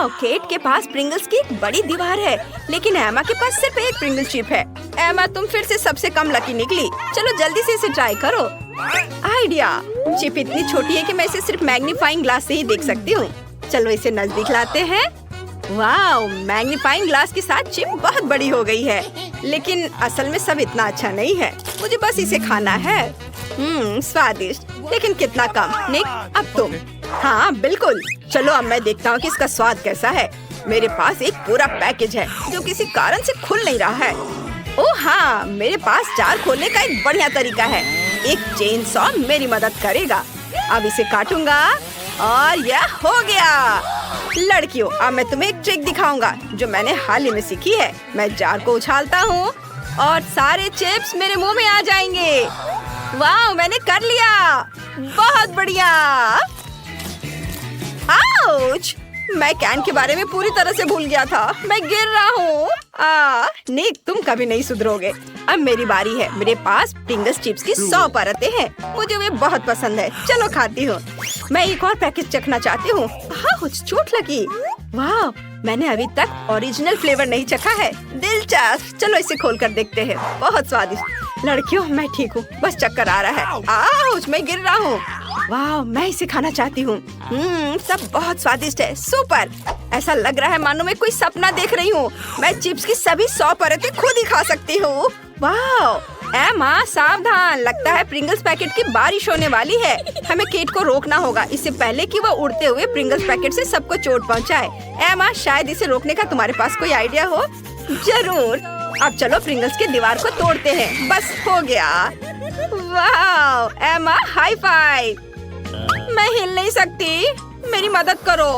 वाह, केट के पास प्रिंगल्स की एक बड़ी दीवार है, लेकिन एमा के पास सिर्फ एक प्रिंगल चिप है। एमा, तुम फिर से सबसे कम लकी निकली। चलो जल्दी से इसे ट्राई करो। आइडिया, चिप इतनी छोटी है कि मैं इसे सिर्फ मैग्नीफाइंग ग्लास से ही देख सकती हूँ। चलो इसे नजदीक लाते हैं। वाह, मैग्नीफाइंग ग्लास के साथ चिप बहुत बड़ी हो गई है, लेकिन असल में सब इतना अच्छा नहीं है। मुझे बस इसे खाना है। स्वादिष्ट, लेकिन कितना कम। निक, अब तुम। हाँ बिल्कुल। चलो अब मैं देखता हूँ कि इसका स्वाद कैसा है। मेरे पास एक पूरा पैकेज है जो किसी कारण से खुल नहीं रहा है। ओह हाँ, मेरे पास जार खोलने का एक बढ़िया तरीका है। एक चेन सॉ मेरी मदद करेगा। अब इसे काटूंगा और यह हो गया। लड़कियों, अब मैं तुम्हें एक ट्रिक दिखाऊंगा जो मैंने हाल ही में सीखी है। मैं जार को उछालता हूँ और सारे चिप्स मेरे मुंह में आ जाएंगे। वाह, मैंने कर लिया। बहुत बढ़िया। आउच! मैं कैन के बारे में पूरी तरह से भूल गया था। मैं गिर रहा हूँ। निक, तुम कभी नहीं सुधरोगे। अब मेरी बारी है। मेरे पास प्रिंगल्स चिप्स की 100 परतें हैं। मुझे वे बहुत पसंद है। चलो खाती हूँ। मैं एक और पैकेट चखना चाहती हूँ। हाँ, कुछ चोट लगी। वाह, मैंने अभी तक ओरिजिनल फ्लेवर नहीं चखा है। दिलचस्प। चलो इसे खोल कर देखते हैं। बहुत स्वादिष्ट। लड़कियों, मैं ठीक हूँ, बस चक्कर आ रहा है। आउच, मैं गिर रहा हूँ। वाह, मैं इसे खाना चाहती हूँ। सब बहुत स्वादिष्ट है। सुपर। ऐसा लग रहा है मानो मैं कोई सपना देख रही हूँ। मैं चिप्स की सभी 100 परतें खुद ही खा सकती हूँ। वाह, एमा सावधान, लगता है प्रिंगल्स पैकेट की बारिश होने वाली है। हमें केट को रोकना होगा, इससे पहले कि वह उड़ते हुए प्रिंगल्स पैकेट से सबको चोट पहुँचाए। एमा, शायद इसे रोकने का तुम्हारे पास कोई आइडिया हो। जरूर। अब चलो प्रिंगल्स की दीवार को तोड़ते हैं। बस हो गया। वाह एमा, हाई फाइव। मैं हिल नहीं सकती, मेरी मदद करो।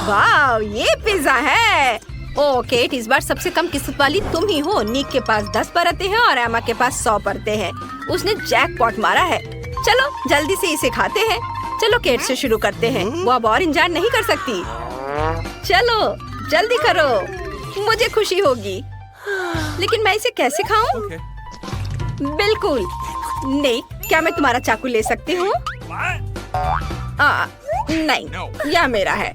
वाह, ये पिज्जा है। ओ केट, इस बार सबसे कम किस्मत वाली तुम ही हो। निक के पास 10 परतें हैं और एमा के पास 100 परतें हैं। उसने जैकपॉट मारा है। चलो जल्दी से इसे खाते हैं। चलो केट से शुरू करते हैं। वो अब और इंतजार नहीं कर सकती। चलो जल्दी करो, मुझे खुशी होगी। लेकिन मैं इसे कैसे खाऊं? बिल्कुल नहीं। क्या मैं तुम्हारा चाकू ले सकती हूँ? नहीं, यह मेरा है।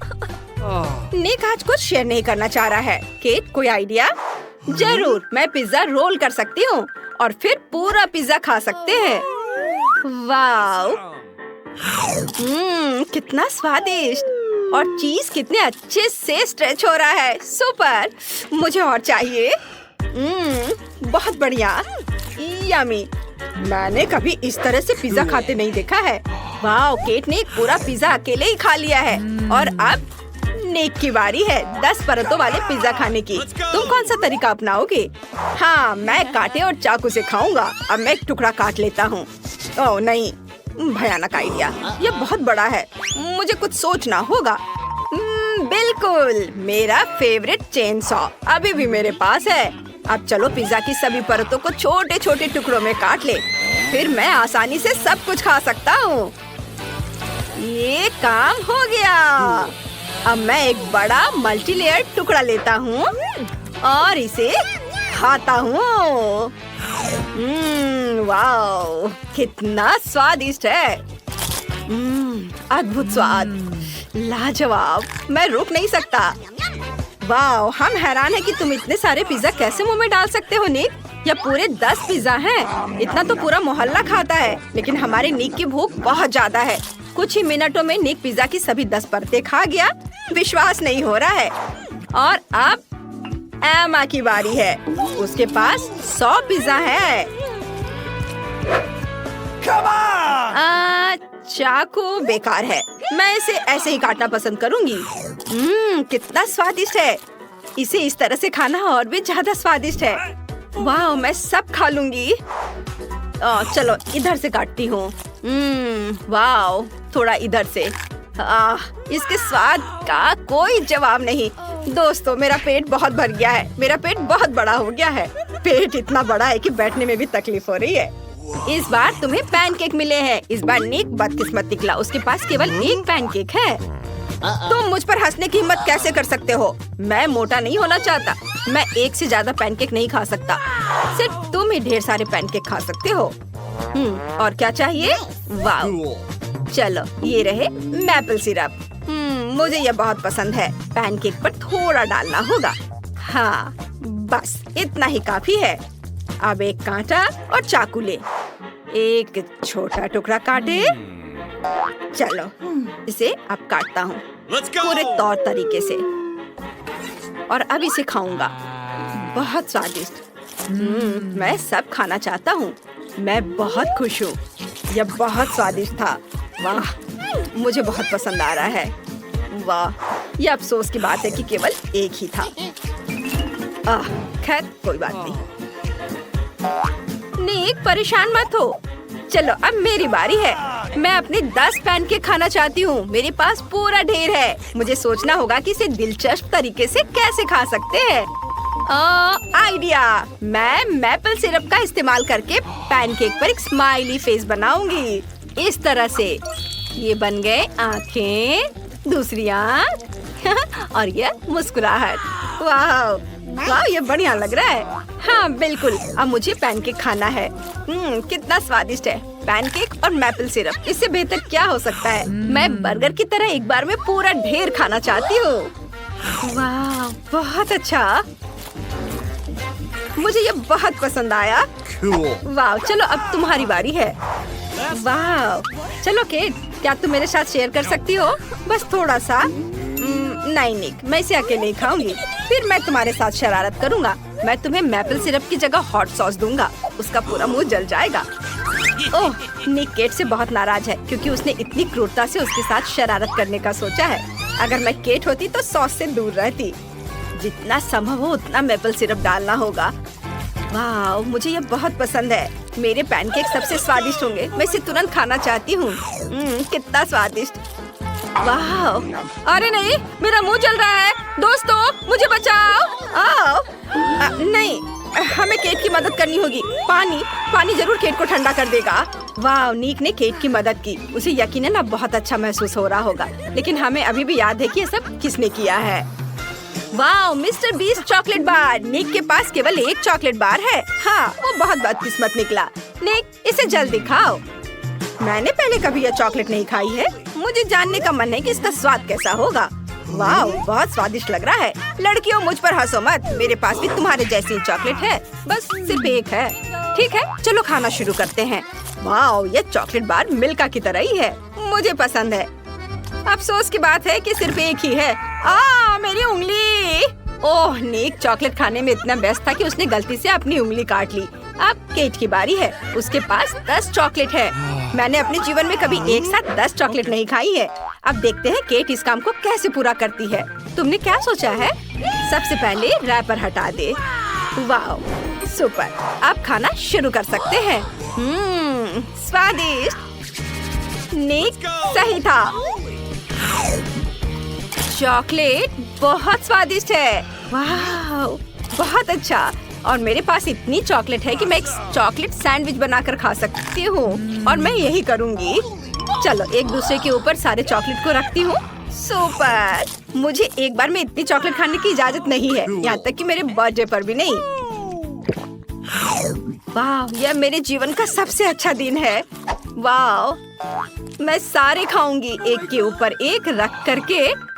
निक आज कुछ शेयर नहीं करना चाह रहा है। केट, कोई आइडिया? जरूर, मैं पिज्जा रोल कर सकती हूँ और फिर पूरा पिज्जा खा सकते हैं। वाह, कितना स्वादिष्ट। और चीज कितने अच्छे से स्ट्रेच हो रहा है। सुपर, मुझे और चाहिए। बहुत बढ़िया। यम्मी। मैंने कभी इस तरह से पिज्जा खाते नहीं देखा है। वाह, केट ने एक पूरा पिज्जा अकेले ही खा लिया है। और अब निक की बारी है 10 परतों वाले पिज्जा खाने की। तुम कौन सा तरीका अपनाओगे? हाँ, मैं कांटे और चाकू से खाऊंगा। अब मैं एक टुकड़ा काट लेता हूँ। ओह नहीं, भयानक आइडिया। यह बहुत बड़ा है, मुझे कुछ सोचना होगा। बिल्कुल, मेरा फेवरेट चेन सॉ अभी भी मेरे पास है। अब चलो पिज्जा की सभी परतों को छोटे छोटे टुकड़ों में काट ले, फिर मैं आसानी से सब कुछ खा सकता हूँ। ये काम हो गया। अब मैं एक बड़ा मल्टीलेयर टुकड़ा लेता हूँ और इसे खाता हूँ। वाह, कितना स्वादिष्ट है। अद्भुत स्वाद, लाजवाब। मैं रुक नहीं सकता। वाह, हम हैरान हैं कि तुम इतने सारे पिज्जा कैसे मुंह में डाल सकते हो निक। यह पूरे 10 पिज्जा हैं। इतना तो पूरा मोहल्ला खाता है। लेकिन हमारे निक की भूख बहुत ज्यादा है। कुछ ही मिनटों में निक पिज्जा की सभी 10 परतें खा गया। विश्वास नहीं हो रहा है। और अब एमा की बारी है। उसके पास 100 पिज्जा है। चाकू बेकार है। मैं इसे ऐसे ही काटना पसंद करूंगी। कितना स्वादिष्ट है। इसे इस तरह से खाना और भी ज्यादा स्वादिष्ट है। वाह, मैं सब खा लूंगी। चलो इधर से काटती हूँ। वाह, थोड़ा इधर से। इसके स्वाद का कोई जवाब नहीं। दोस्तों, मेरा पेट बहुत भर गया है। मेरा पेट बहुत बड़ा हो गया है। पेट इतना बड़ा है कि बैठने में भी तकलीफ हो रही है। इस बार तुम्हें पैनकेक मिले हैं। इस बार निक बदकिस्मत निकला। उसके पास केवल एक पैनकेक है। तुम मुझ पर हंसने की हिम्मत कैसे कर सकते हो? मैं मोटा नहीं होना चाहता। मैं एक से ज्यादा पैनकेक नहीं खा सकता। सिर्फ तुम ही ढेर सारे पैनकेक खा सकते हो। और क्या चाहिए? वाह, चलो ये रहे मैपल सिरप। मुझे ये बहुत पसंद है। पैनकेक पर थोड़ा डालना होगा। हाँ, बस इतना ही काफी है। अब एक कांटा और चाकू ले। एक छोटा टुकड़ा काटे। चलो, इसे अब काटता हूँ पूरे तौर तरीके से और अब इसे खाऊंगा। बहुत स्वादिष्ट। मैं सब खाना चाहता हूँ। मैं बहुत खुश हूँ। यह बहुत स्वादिष्ट था। वाह, मुझे बहुत पसंद आ रहा है। वाह, यह अफसोस की बात है कि केवल एक ही था। खैर, कोई बात नहीं। निक, परेशान मत हो। चलो, अब मेरी बारी है। मैं अपने 10 पैनकेक खाना चाहती हूँ। मेरे पास पूरा ढेर है। मुझे सोचना होगा कि इसे दिलचस्प तरीके से कैसे खा सकते हैं। आइडिया! मैं मैपल सिरप का इस्तेमाल करके पैनकेक पर एक स्माइली फेस बनाऊंगी। इस तरह से। ये बन गए आँखें, दूसरी आँख और ये मुस्कुराहट। वाह वाह, ये बढ़िया लग रहा है। हाँ बिल्कुल, अब मुझे पैनकेक खाना है। कितना स्वादिष्ट है। पैनकेक और मैपल सिरप, इससे बेहतर क्या हो सकता है। मैं बर्गर की तरह एक बार में पूरा ढेर खाना चाहती हूँ। वाह, बहुत अच्छा। मुझे ये बहुत पसंद आया। वाह, चलो अब तुम्हारी बारी है। वाह, चलो केट, क्या तुम मेरे साथ शेयर कर सकती हो? बस थोड़ा सा। नहीं निक, मैं इसे अकेले ही खाऊंगी। फिर मैं तुम्हारे साथ शरारत करूंगा। मैं तुम्हें मैपल सिरप की जगह हॉट सॉस दूंगा। उसका पूरा मुंह जल जाएगा। ओह, निक केट से बहुत नाराज है क्योंकि उसने इतनी क्रूरता से उसके साथ शरारत करने का सोचा है। अगर मैं केट होती तो सॉस से दूर रहती। जितना संभव हो उतना मैपल सिरप डालना होगा। वाह, मुझे ये बहुत पसंद है। मेरे पैनकेक सबसे स्वादिष्ट होंगे। मैं इसे तुरंत खाना चाहती हूँ। कितना स्वादिष्ट। वाह, अरे नहीं, मेरा मुंह जल रहा है। दोस्तों, मुझे बचाओ। नहीं, हमें केट की मदद करनी होगी। पानी जरूर केट को ठंडा कर देगा। वाह, नीक ने केट की मदद की। उसे यकीनन अब बहुत अच्छा महसूस हो रहा होगा। लेकिन हमें अभी भी याद है कि ये सब किसने किया है। वाह, मिस्टर बीस्ट चॉकलेट बार। निक के पास केवल एक चॉकलेट बार है। हाँ, वो बहुत बदकिस्मत निकला। निक, इसे जल्दी खाओ। मैंने पहले कभी यह चॉकलेट नहीं खाई है। मुझे जानने का मन है कि इसका स्वाद कैसा होगा। वाह, बहुत स्वादिष्ट लग रहा है। लड़कियों, मुझ पर हंसो मत। मेरे पास भी तुम्हारे जैसी चॉकलेट है, बस सिर्फ एक है। ठीक है, चलो खाना शुरू करते हैं। वाह, ये चॉकलेट बार मिल्का की तरह ही है। मुझे पसंद है। अफसोस की बात है कि सिर्फ एक ही है। मेरी उंगली। ओह, निक चॉकलेट खाने में इतना व्यस्त था कि उसने गलती से अपनी उंगली काट ली। अब केट की बारी है। उसके पास 10 चॉकलेट है। मैंने अपने जीवन में कभी एक साथ 10 चॉकलेट नहीं खाई है। अब देखते हैं केट इस काम को कैसे पूरा करती है। तुमने क्या सोचा है? सबसे पहले रैपर हटा दे। वाह, सुपर। अब खाना शुरू कर सकते हैं। स्वादिष्ट। निक सही था। चॉकलेट बहुत स्वादिष्ट है। वाह, बहुत अच्छा। और मेरे पास इतनी चॉकलेट है कि मैं एक चॉकलेट सैंडविच बनाकर खा सकती हूँ। और मैं यही करूँगी। चलो, एक दूसरे के ऊपर सारे चॉकलेट को रखती हूँ। सुपर। मुझे एक बार में इतनी चॉकलेट खाने की इजाजत नहीं है, यहाँ तक कि मेरे बर्थडे पर भी नहीं। वाह, यह मेरे जीवन का सबसे अच्छा दिन है। वाह, मैं सारे खाऊंगी, एक के ऊपर एक रख करके,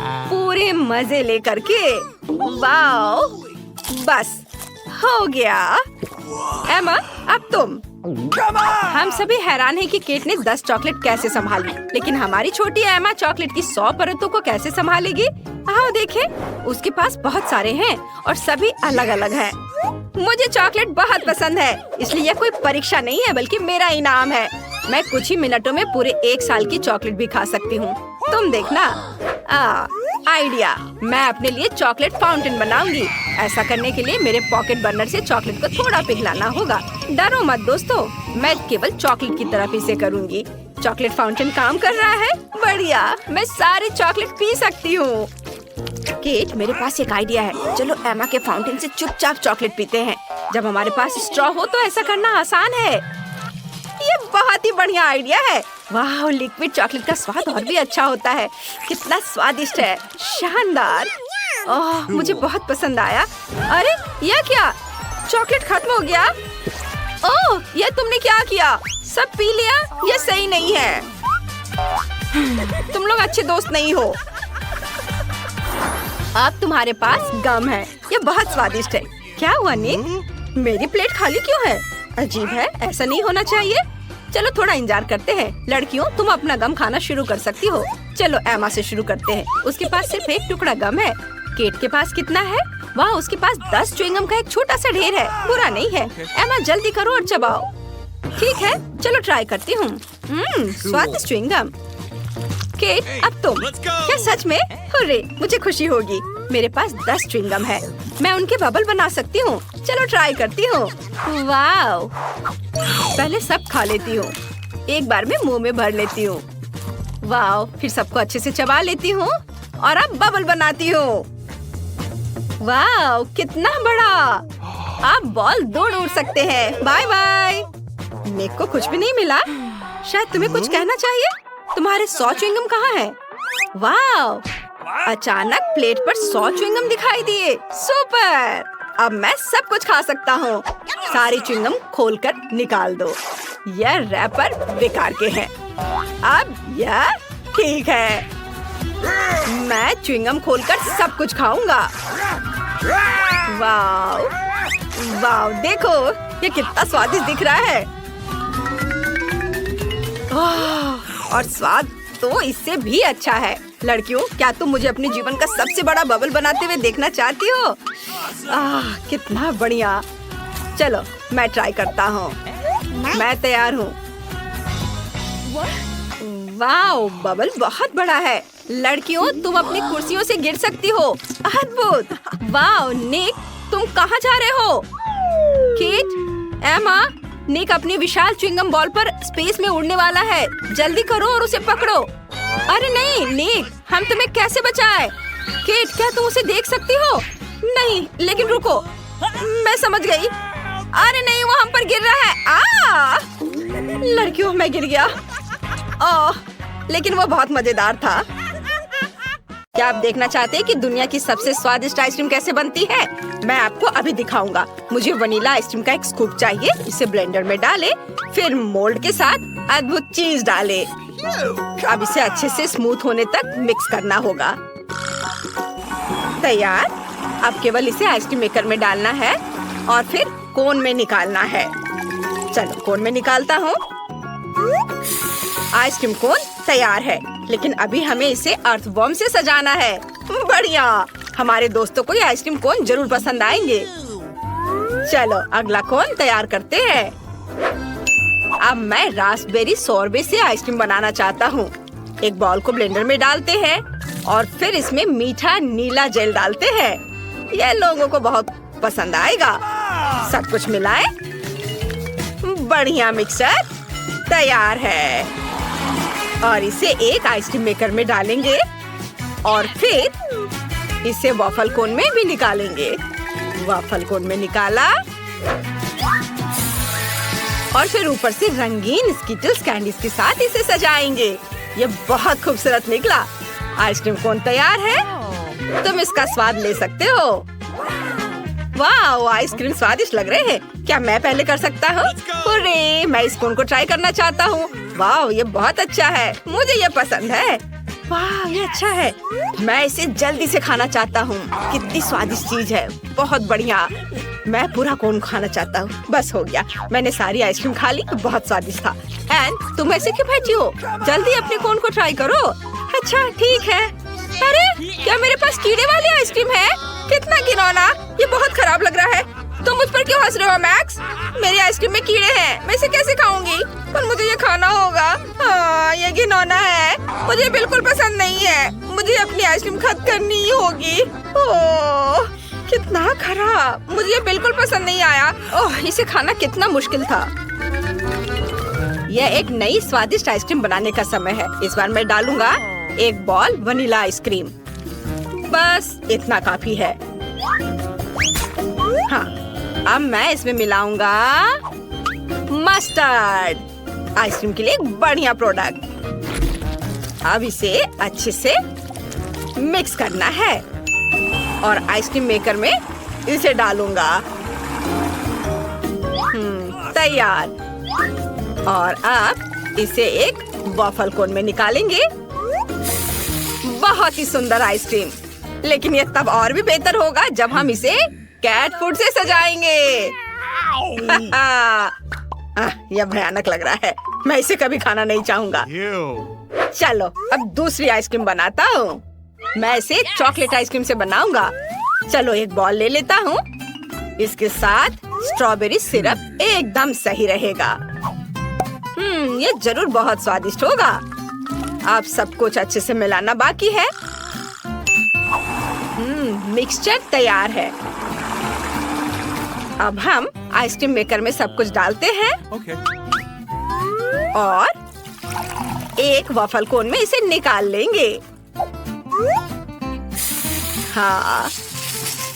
पूरे मजे ले करके। वाह, बस हो गया। एमा, अब तुम। हम सभी हैरान हैं कि केट ने 10 चॉकलेट कैसे संभाली, लेकिन हमारी छोटी एमा चॉकलेट की 100 परतों को कैसे संभालेगी? आओ देखें। उसके पास बहुत सारे हैं और सभी अलग अलग हैं। मुझे चॉकलेट बहुत पसंद है, इसलिए यह कोई परीक्षा नहीं है बल्कि मेरा इनाम है। मैं कुछ ही मिनटों में पूरे 1 साल की चॉकलेट भी खा सकती हूँ। तुम देखना। आइडिया, मैं अपने लिए चॉकलेट फाउंटेन बनाऊंगी। ऐसा करने के लिए मेरे पॉकेट बर्नर से चॉकलेट को थोड़ा पिघलाना होगा। डरो मत दोस्तों, मैं केवल चॉकलेट की तरफ इसे करूंगी। चॉकलेट फाउंटेन काम कर रहा है। बढ़िया, मैं सारे चॉकलेट पी सकती हूँ। केट, मेरे पास एक आइडिया है। चलो एमा के फाउंटेन से चुपचाप चॉकलेट पीते हैं। जब हमारे पास स्ट्रॉ हो तो ऐसा करना आसान है। ये बहुत ही बढ़िया आइडिया है। वाह, लिक्विड चॉकलेट का स्वाद और भी अच्छा होता है। कितना स्वादिष्ट है। शानदार। ओह, मुझे बहुत पसंद आया। अरे यह क्या? चॉकलेट खत्म हो गया। ओह, यह तुमने क्या किया? सब पी लिया? यह सही नहीं है। तुम लोग अच्छे दोस्त नहीं हो। अब तुम्हारे पास गम है, ये बहुत स्वादिष्ट है। क्या हुआ निक? मेरी प्लेट खाली क्यों है? अजीब है, ऐसा नहीं होना चाहिए। चलो थोड़ा इंतजार करते हैं। लड़कियों, तुम अपना गम खाना शुरू कर सकती हो। चलो एमा से शुरू करते हैं। उसके पास सिर्फ एक टुकड़ा गम है। केट के पास कितना है? वाह, उसके पास 10 च्युइंगम का एक छोटा सा ढेर है। बुरा नहीं है। एमा जल्दी करो और चबाओ। ठीक है, चलो ट्राई करती हूँ। स्वादिष्ट च्युइंगम। केट, अब तुम। क्या सच में? हुर्रे, मुझे खुशी होगी। मेरे पास 10 च्युइंगम है। मैं उनके बबल बना सकती हूँ। चलो ट्राई करती हूँ। वाव, पहले सब खा लेती हूँ। एक बार में मुंह में भर लेती हूँ। वाव, फिर सबको अच्छे से चबा लेती हूँ और अब बबल बनाती हूँ। वाव, कितना बड़ा! आप बॉल दौड़ उड़ सकते हैं। Bye bye. निक को कुछ भी नहीं मिला। शायद तुम्हें कुछ कहना चाहिए। तुम्हारे 100 च्युइंगम कहाँ हैं? वाव, अचानक प्लेट पर 100 च्युइंगम दिखाई दिए। सुपर! अब मैं सब कुछ खा सकता हूँ। सारी च्युइंगम खोलकर निकाल दो। यह रैपर बेकार के हैं। अब यह ठीक है। मैं च्युइंगम खोलकर सब कुछ खाऊंगा। वाव, वाव, देखो ये कितना स्वादिष्ट दिख रहा है। और स्वाद तो इससे भी अच्छा है। लड़कियों, क्या तुम मुझे अपने जीवन का सबसे बड़ा बबल बनाते हुए देखना चाहती हो? कितना बढ़िया। चलो मैं ट्राई करता हूँ। मैं तैयार हूँ। वाओ, बबल बहुत बड़ा है। लड़कियों, तुम अपनी कुर्सियों से गिर सकती हो। अद्भुत! वाओ, निक, तुम कहाँ जा रहे हो? केट, एमा, निक अपनी विशाल च्युइंगम बॉल पर स्पेस में उड़ने वाला है। जल्दी करो और उसे पकड़ो। अरे नहीं निक, हम तुम्हें कैसे बचाएं? केट, क्या तुम उसे देख सकती हो? नहीं, लेकिन रुको, मैं समझ गई। अरे नहीं, वो हम पर गिर रहा है। लड़कियों, मैं गिर गया। लेकिन वो बहुत मजेदार था। क्या आप देखना चाहते हैं कि दुनिया की सबसे स्वादिष्ट आइसक्रीम कैसे बनती है? मैं आपको अभी दिखाऊंगा। मुझे वनीला आइसक्रीम का एक स्कूप चाहिए। इसे ब्लेंडर में डालें, फिर मोल्ड के साथ अद्भुत चीज डालें। अब इसे अच्छे से स्मूथ होने तक मिक्स करना होगा। तैयार। अब केवल इसे आइसक्रीम मेकर में डालना है और फिर कोन में निकालना है। चलो कोन में निकालता हूँ। आइसक्रीम कोन तैयार है, लेकिन अभी हमें इसे अर्थवॉर्म से सजाना है। बढ़िया, हमारे दोस्तों को ये आइसक्रीम कोन जरूर पसंद आएंगे। चलो अगला कोन तैयार करते हैं। अब मैं रास्पबेरी सोरबे से आइसक्रीम बनाना चाहता हूँ। एक बॉल को ब्लेंडर में डालते हैं और फिर इसमें मीठा नीला जेल डालते हैं। यह लोगों को बहुत पसंद आएगा। सब कुछ मिलाएं। बढ़िया, मिक्सर तैयार है और इसे एक आइसक्रीम मेकर में डालेंगे और फिर इसे वॉफल कोन में भी निकालेंगे। वॉफल कोन में निकाला और फिर ऊपर से रंगीन स्किटल्स कैंडीज के साथ इसे सजाएंगे। ये बहुत खूबसूरत निकला। आइसक्रीम कोन तैयार है। तुम इसका स्वाद ले सकते हो। वाह, आइसक्रीम स्वादिष्ट लग रहे हैं। क्या मैं पहले कर सकता हूँ? हुर्रे, मैं इस कोन को ट्राई करना चाहता हूँ। वाह, ये बहुत अच्छा है। मुझे ये पसंद है। वाह, ये अच्छा है। मैं इसे जल्दी से खाना चाहता हूँ। कितनी स्वादिष्ट चीज है। बहुत बढ़िया। मैं पूरा कोन खाना चाहता हूँ। बस हो गया, मैंने सारी आइसक्रीम खा ली। बहुत स्वादिष्ट था। एंड तुम ऐसे क्यों बैठी हो? जल्दी अपने कोन को ट्राई करो। अच्छा ठीक है। अरे, क्या मेरे पास कीड़े वाली आइसक्रीम है? कितना घिनौना, ये बहुत खराब लग रहा है। तुम मुझ पर क्यों हंस रहे हो मैक्स? मेरी आइसक्रीम में कीड़े हैं। मैं इसे कैसे खाऊंगी? पर मुझे ये खाना होगा। हाँ, ये घिनौना है। मुझे बिल्कुल पसंद नहीं है। मुझे अपनी आइसक्रीम खत्म करनी ही होगी। ओह, कितना खराब। मुझे ये बिल्कुल पसंद नहीं आया। ओह, इसे खाना कितना मुश्किल था। यह एक नई स्वादिष्ट आइसक्रीम बनाने का समय है। इस बार मैं डालूंगा एक बॉल वनीला आइसक्रीम। बस इतना काफी है। हाँ, अब मैं इसमें मिलाऊंगा मस्टर्ड। आइसक्रीम के लिए एक बढ़िया प्रोडक्ट। अब इसे अच्छे से मिक्स करना है और आइसक्रीम मेकर में इसे डालूंगा। तैयार। और अब इसे एक वॉफल कोन में निकालेंगे बहुत ही सुंदर आइसक्रीम। लेकिन ये तब और भी बेहतर होगा जब हम इसे कैट फूड से सजाएंगे। यह भयानक लग रहा है। मैं इसे कभी खाना नहीं चाहूंगा। चलो अब दूसरी आइसक्रीम बनाता हूँ। मैं इसे चॉकलेट आइसक्रीम से बनाऊंगा। चलो एक बॉल ले लेता हूँ। इसके साथ स्ट्रॉबेरी सिरप एकदम सही रहेगा। ये जरूर बहुत स्वादिष्ट होगा। अब सब कुछ अच्छे से मिलाना बाकी है। मिक्सचर तैयार है। अब हम आइसक्रीम मेकर में सब कुछ डालते हैं। और एक वॉफल कोन में इसे निकाल लेंगे। हाँ,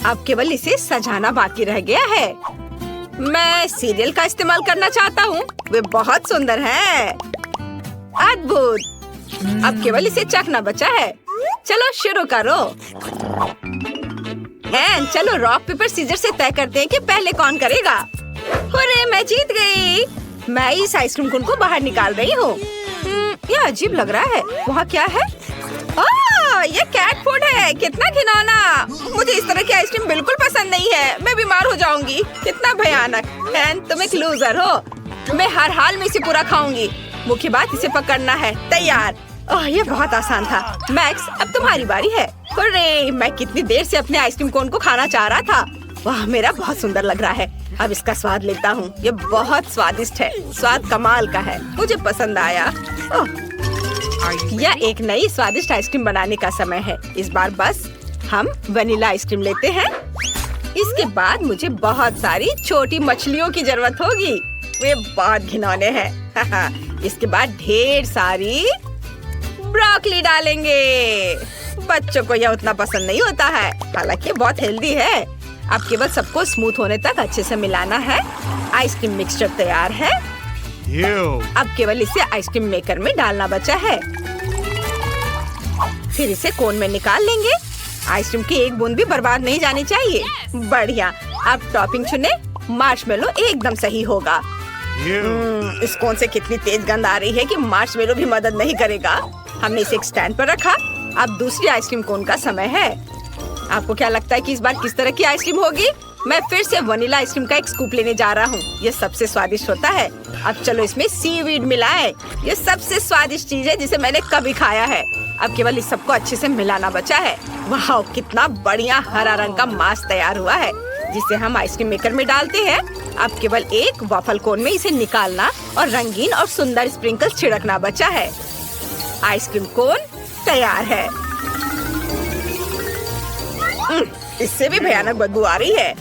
अब केवल इसे सजाना बाकी रह गया है। मैं सीरियल का इस्तेमाल करना चाहता हूँ। वे बहुत सुंदर हैं। अद्भुत। अब केवल इसे चखना बचा है। चलो शुरू करो। चलो रॉक पेपर सीजर से तय करते हैं कि पहले कौन करेगा। अरे मैं जीत गई। मैं इस आइसक्रीम कोन को बाहर निकाल रही हूँ। यह अजीब लग रहा है। वहाँ क्या है? ये कैट फूड है। कितना घिनौना। मुझे इस तरह की आइसक्रीम बिल्कुल पसंद नहीं है। मैं बीमार हो जाऊंगी। कितना भयानक। तुम एक लूजर हो। मैं हर हाल में इसे पूरा खाऊंगी। मुख्य बात इसे पकड़ना है। तैयार। ये बहुत आसान था। मैक्स अब तुम्हारी बारी है। अरे मैं कितनी देर से अपने आइसक्रीम कोन को खाना चाह रहा था। वाह, मेरा बहुत सुंदर लग रहा है। अब इसका स्वाद लेता हूँ। ये बहुत स्वादिष्ट है। स्वाद कमाल का है। मुझे पसंद आया। यह एक नई स्वादिष्ट आइसक्रीम बनाने का समय है। इस बार बस हम वनीला आइसक्रीम लेते हैं। इसके बाद मुझे बहुत सारी छोटी मछलियों की जरूरत होगी। वे बहुत घिनौने हैं। इसके बाद ढेर सारी ब्रोकली डालेंगे। बच्चों को यह उतना पसंद नहीं होता है, हालांकि बहुत हेल्दी है। अब केवल सबको स्मूथ होने तक अच्छे से मिलाना है। आइसक्रीम मिक्सचर तैयार है। अब केवल इसे आइसक्रीम मेकर में डालना बचा है। फिर इसे कोन में निकाल लेंगे। आइसक्रीम की एक बूंद भी बर्बाद नहीं जानी चाहिए। बढ़िया। अब टॉपिंग चुने। मार्शमेलो एकदम सही होगा। इस कोन से कितनी तेज गंध आ रही है कि मार्शमेलो भी मदद नहीं करेगा। हमने इसे एक स्टैंड पर रखा। अब दूसरी आइसक्रीम कोन का समय है। आपको क्या लगता है कि इस बार किस तरह की आइसक्रीम होगी? मैं फिर से वनीला आइसक्रीम का एक स्कूप लेने जा रहा हूँ। ये सबसे स्वादिष्ट होता है। अब चलो इसमें सीवीड मिलाएं। ये सबसे स्वादिष्ट चीज है जिसे मैंने कभी खाया है। अब केवल इस सबको अच्छे से मिलाना बचा है। वाह, कितना बढ़िया हरा रंग का मास्क तैयार हुआ है, जिसे हम आइसक्रीम मेकर में डालते हैं। अब केवल एक वॉफल कोन में इसे निकालना और रंगीन और सुंदर स्प्रिंकल छिड़कना बचा है। आइसक्रीम कोन तैयार है। इससे भी भयानक बदबू आ रही है।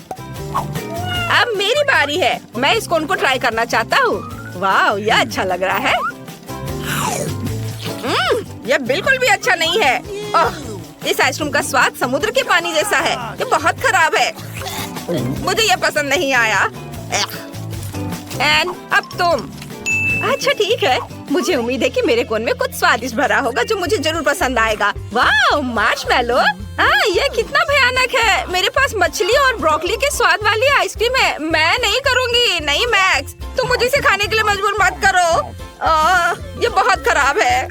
अब मेरी बारी है। मैं इस कोन को ट्राई करना चाहता हूँ। वाह, यह अच्छा लग रहा है। यह बिल्कुल भी अच्छा नहीं है। इस आइसक्रीम का स्वाद समुद्र के पानी जैसा है। ये बहुत खराब है। मुझे यह पसंद नहीं आया। अब तुम। अच्छा ठीक है। मुझे उम्मीद है कि मेरे कोन में कुछ स्वादिष्ट भरा होगा जो मुझे जरूर पसंद आएगा। वाह, मार्शमेलो। यह कितना भयानक है। मेरे पास मछली और ब्रोकली के स्वाद वाली आइसक्रीम है। मैं नहीं करूँगी। नहीं मैक्स, तुम मुझे इसे खाने के लिए मजबूर मत करो। ये बहुत खराब है।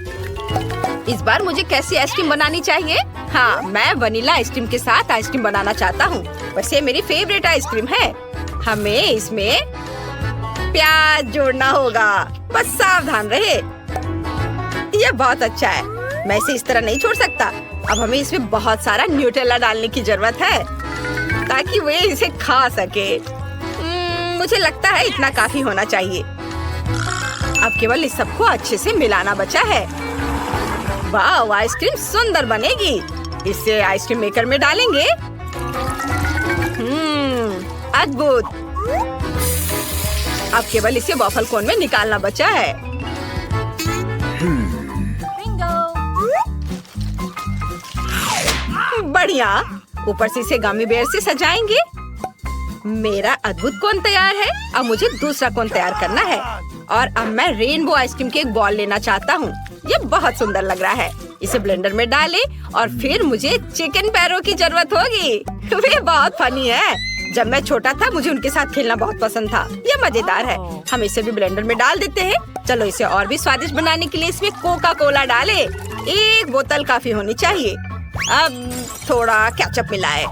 इस बार मुझे कैसी आइसक्रीम बनानी चाहिए? हाँ, मैं वनीला आइसक्रीम के साथ आइसक्रीम बनाना चाहता हूँ। वैसे मेरी फेवरेट आइसक्रीम है। हमें इसमें प्याज जोड़ना होगा। बस सावधान रहे। यह बहुत अच्छा है। मैं इसे इस तरह नहीं छोड़ सकता। अब हमें इसमें बहुत सारा न्यूटेला डालने की जरूरत है ताकि वे इसे खा सके। मुझे लगता है इतना काफी होना चाहिए। अब केवल इस सबको अच्छे से मिलाना बचा है। वाह, आइसक्रीम सुंदर बनेगी। इसे आइसक्रीम मेकर में डालेंगे। अद्भुत। अब केवल इसे वॉफल कोन में निकालना बचा है। बढ़िया। ऊपर से इसे गमी बेयर से सजाएंगे। मेरा अद्भुत कोन तैयार है। अब मुझे दूसरा कोन तैयार करना है। और अब मैं रेनबो आइसक्रीम की एक बॉल लेना चाहता हूँ। ये बहुत सुंदर लग रहा है। इसे ब्लेंडर में डालें और फिर मुझे चिकन पैरों की जरूरत होगी। वे बहुत फनी है। जब मैं छोटा था मुझे उनके साथ खेलना बहुत पसंद था। ये मजेदार है। हम इसे भी ब्लेंडर में डाल देते हैं। चलो इसे और भी स्वादिष्ट बनाने के लिए इसमें कोका कोला डाले। 1 बोतल काफी होनी चाहिए। अब थोड़ा केचप मिलाए।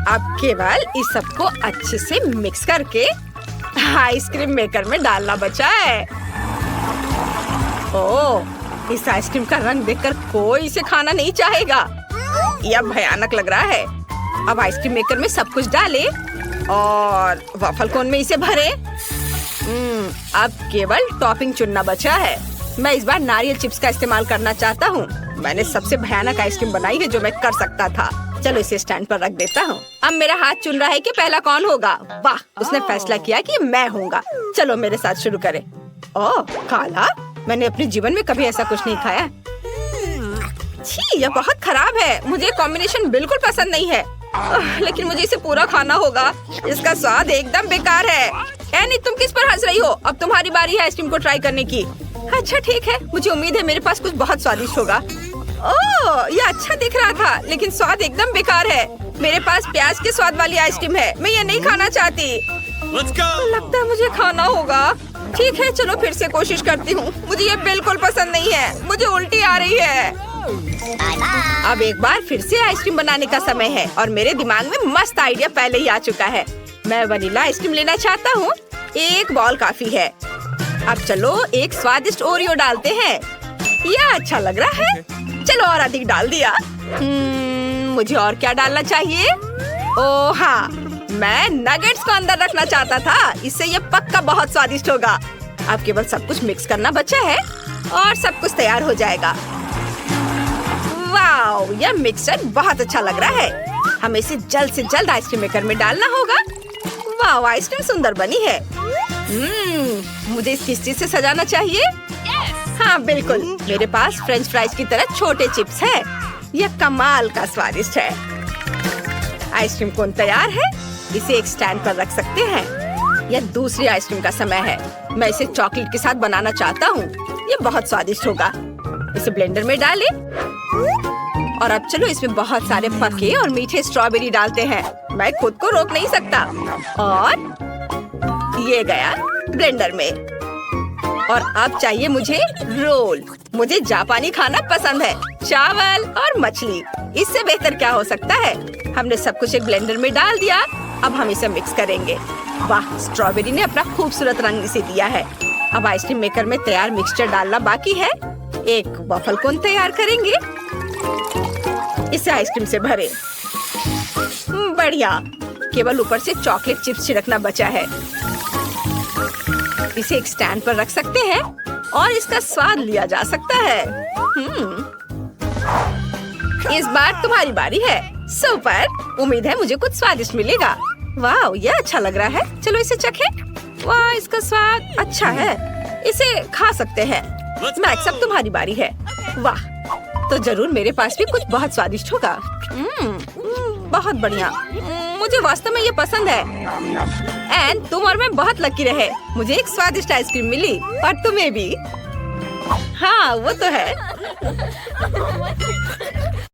अब केवल इस सबको अच्छे से मिक्स करके आइसक्रीम मेकर में डालना बचा है। ओह, इस आइसक्रीम का रंग देखकर कोई इसे खाना नहीं चाहेगा। यह भयानक लग रहा है। अब आइसक्रीम मेकर में सब कुछ डाले और वॉफल कोन में इसे भरे। अब केवल टॉपिंग चुनना बचा है। मैं इस बार नारियल चिप्स का इस्तेमाल करना चाहता हूँ। मैंने सबसे भयानक आइसक्रीम बनाई है जो मैं कर सकता था। चलो इसे स्टैंड पर रख देता हूँ। अब मेरा हाथ चुन रहा है कि पहला कौन होगा। वाह, उसने फैसला किया कि मैं होऊंगा। चलो मेरे साथ शुरू करें। ओह, काला? मैंने अपने जीवन में कभी ऐसा कुछ नहीं खाया। छी, यह बहुत खराब है। मुझे कॉम्बिनेशन बिल्कुल पसंद नहीं है। लेकिन मुझे इसे पूरा खाना होगा। इसका स्वाद एकदम बेकार है। एनी, तुम किस पर हंस रही हो? अब तुम्हारी बारी है आइसक्रीम को ट्राई करने की। अच्छा ठीक है, मुझे उम्मीद है मेरे पास कुछ बहुत स्वादिष्ट होगा। ओह, ये अच्छा दिख रहा था लेकिन स्वाद एकदम बेकार है। मेरे पास प्याज के स्वाद वाली आइसक्रीम है। मैं ये नहीं खाना चाहती। लगता है मुझे खाना होगा। ठीक है, चलो फिर से कोशिश करती हूँ। मुझे ये बिल्कुल पसंद नहीं है। मुझे उल्टी आ रही है। अब एक बार फिर से आइसक्रीम बनाने का समय है और मेरे दिमाग में मस्त आइडिया पहले ही आ चुका है। मैं वनीला आइसक्रीम लेना चाहता हूँ। 1 बॉल काफी है। अब चलो एक स्वादिष्ट ओरियो डालते हैं। यह अच्छा लग रहा है। चलो और अधिक डाल दिया। मुझे और क्या डालना चाहिए? ओह हाँ, मैं नगेट्स को अंदर रखना चाहता था। इससे ये पक्का बहुत स्वादिष्ट होगा। अब केवल सब कुछ मिक्स करना बचा है और सब कुछ तैयार हो जाएगा। वाओ, यह मिक्सचर बहुत अच्छा लग रहा है। हमें इसे जल्द से जल्द आइसक्रीम मेकर में डालना होगा। वाओ, आइसक्रीम सुंदर बनी है। मुझे इस किस चीज से सजाना चाहिए? हाँ बिल्कुल, मेरे पास फ्रेंच फ्राइज की तरह छोटे चिप्स है। यह कमाल का स्वादिष्ट है। आइसक्रीम कोन तैयार है। इसे एक स्टैंड पर रख सकते हैं। यह दूसरी आइसक्रीम का समय है। मैं इसे चॉकलेट के साथ बनाना चाहता हूँ। यह बहुत स्वादिष्ट होगा। इसे ब्लेंडर में डालें और अब चलो इसमें बहुत सारे पके और मीठे स्ट्रॉबेरी डालते हैं। मैं खुद को रोक नहीं सकता। और ये गया ब्लेंडर में। और अब चाहिए मुझे रोल। मुझे जापानी खाना पसंद है, चावल और मछली। इससे बेहतर क्या हो सकता है। हमने सब कुछ एक ब्लेंडर में डाल दिया। अब हम इसे मिक्स करेंगे। वाह, स्ट्रॉबेरी ने अपना खूबसूरत रंग इसे दिया है। अब आइसक्रीम मेकर में तैयार मिक्सचर डालना बाकी है। एक वॉफल कोन तैयार करेंगे। इसे आइसक्रीम से भरे। बढ़िया, केवल ऊपर से चॉकलेट चिप्स छिड़कना बचा है। इसे एक स्टैंड पर रख सकते हैं और इसका स्वाद लिया जा सकता है। इस बार तुम्हारी बारी है। सुपर, उम्मीद है मुझे कुछ स्वादिष्ट मिलेगा। वाह, ये अच्छा लग रहा है। चलो इसे चखें। वाह, इसका स्वाद अच्छा है। इसे खा सकते हैं। मैक्स, अब तुम्हारी बारी है। वाह, तो जरूर मेरे पास भी कुछ बहुत स्वादिष्ट होगा। बहुत बढ़िया। मुझे वास्तव में ये पसंद है। एंड तुम और मैं बहुत लकी रहे। मुझे एक स्वादिष्ट आइसक्रीम मिली और तुम्हें भी। हाँ, वो तो है।